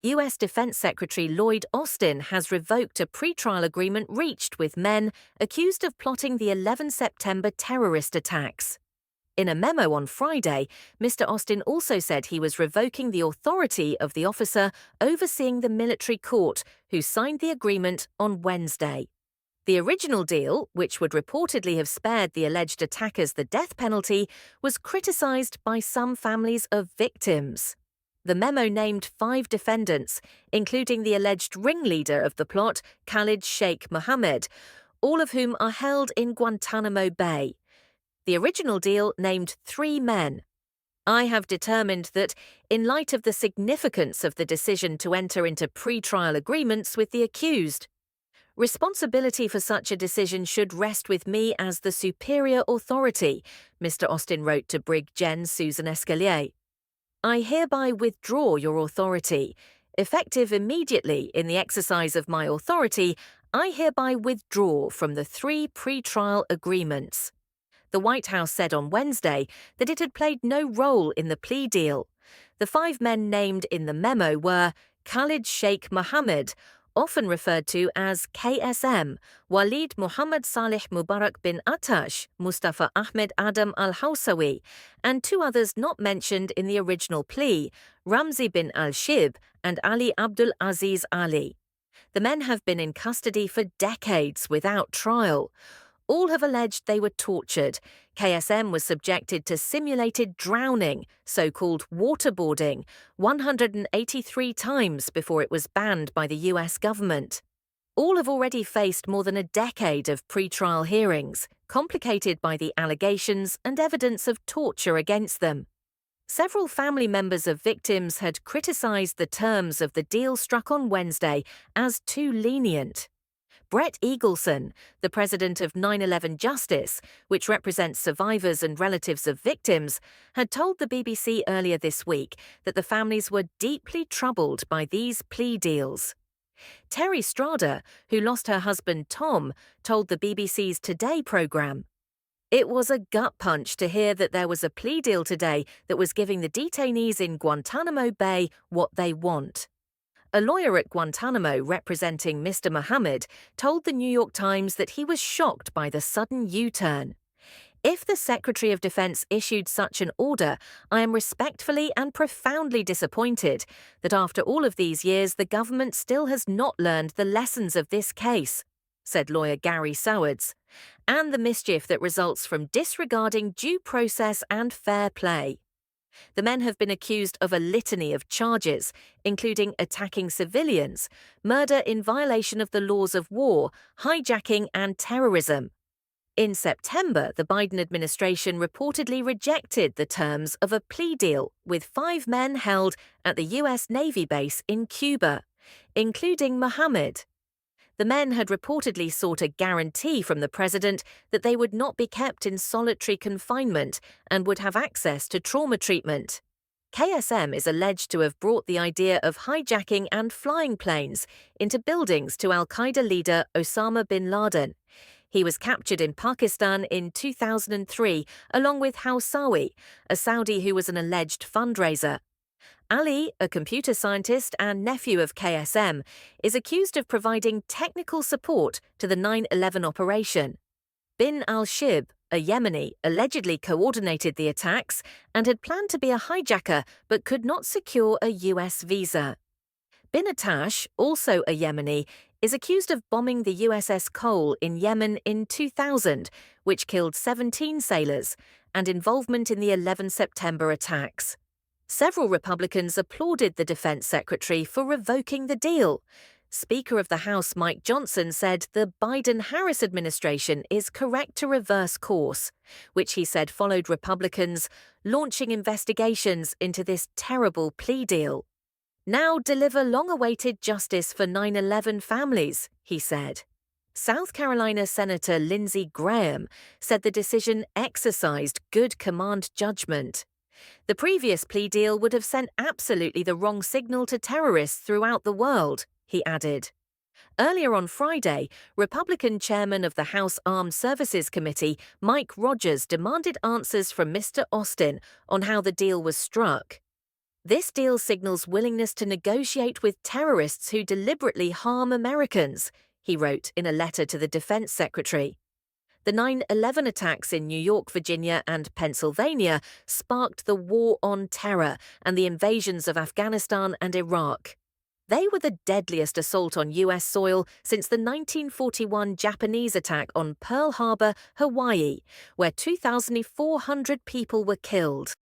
U.S. Defense Secretary Lloyd Austin has revoked a pretrial agreement reached with men accused of plotting the 11 September terrorist attacks. In a memo on Friday, Mr. Austin also said he was revoking the authority of the officer overseeing the military court who signed the agreement on Wednesday. The original deal, which would reportedly have spared the alleged attackers the death penalty, was criticized by some families of victims. The memo named 5 defendants, including the alleged ringleader of the plot, Khalid Sheikh Mohammed, all of whom are held in Guantánamo Bay. The original deal named 3 men. I have determined that, in light of the significance of the decision to enter into pre-trial agreements with the accused, responsibility for such a decision should rest with me as the superior authority, Mr. Austin wrote to Brig Gen Susan Escalier. I hereby withdraw your authority. Effective immediately in the exercise of my authority, I hereby withdraw from the 3 pre-trial agreements. The White House said on Wednesday that it had played no role in the plea deal. The 5 men named in the memo were Khalid Sheikh Mohammed, often referred to as KSM, Walid Muhammad Salih Mubarak bin Attash, Mustafa Ahmed Adam al-Hawsawi, and 2 others not mentioned in the original plea, Ramzi bin al-Shib and Ali Abdul Aziz Ali. The men have been in custody for decades without trial. All have alleged they were tortured. KSM was subjected to simulated drowning, so-called waterboarding, 183 times before it was banned by the US government. All have already faced more than a decade of pre-trial hearings, complicated by the allegations and evidence of torture against them. Several family members of victims had criticized the terms of the deal struck on Wednesday as too lenient. Brett Eagleson, the president of 9/11 Justice, which represents survivors and relatives of victims, had told the BBC earlier this week that the families were deeply troubled by these plea deals. Terry Strada, who lost her husband Tom, told the BBC's Today programme, "It was a gut punch to hear that there was a plea deal today that was giving the detainees in Guantanamo Bay what they want." A lawyer at Guantanamo representing Mr. Mohammed told the New York Times that he was shocked by the sudden U-turn. "If the Secretary of Defense issued such an order, I am respectfully and profoundly disappointed that after all of these years the government still has not learned the lessons of this case," said lawyer Gary Sowards, "and the mischief that results from disregarding due process and fair play." The men have been accused of a litany of charges, including attacking civilians, murder in violation of the laws of war, hijacking, and terrorism. In September, the Biden administration reportedly rejected the terms of a plea deal with 5 men held at the U.S. Navy base in Cuba, including Mohammed. The men had reportedly sought a guarantee from the president that they would not be kept in solitary confinement and would have access to trauma treatment. KSM is alleged to have brought the idea of hijacking and flying planes into buildings to Al-Qaeda leader Osama bin Laden. He was captured in Pakistan in 2003, along with Hawsawi, a Saudi who was an alleged fundraiser. Ali, a computer scientist and nephew of KSM, is accused of providing technical support to the 9/11 operation. Bin al-Shib, a Yemeni, allegedly coordinated the attacks and had planned to be a hijacker but could not secure a US visa. Bin Attash, also a Yemeni, is accused of bombing the USS Cole in Yemen in 2000, which killed 17 sailors, and involvement in the 11 September attacks. Several Republicans applauded the Defense Secretary for revoking the deal. Speaker of the House Mike Johnson said the Biden-Harris administration is correct to reverse course, which he said followed Republicans launching investigations into this terrible plea deal. "Now deliver long-awaited justice for 9/11 families," he said. South Carolina Senator Lindsey Graham said the decision exercised good command judgment. The previous plea deal would have sent absolutely the wrong signal to terrorists throughout the world, he added. Earlier on Friday, Republican chairman of the House Armed Services Committee, Mike Rogers, demanded answers from Mr. Austin on how the deal was struck. This deal signals willingness to negotiate with terrorists who deliberately harm Americans, he wrote in a letter to the Defense Secretary. The 9/11 attacks in New York, Virginia, and Pennsylvania sparked the War on Terror and the invasions of Afghanistan and Iraq. They were the deadliest assault on U.S. soil since the 1941 Japanese attack on Pearl Harbor, Hawaii, where 2,400 people were killed.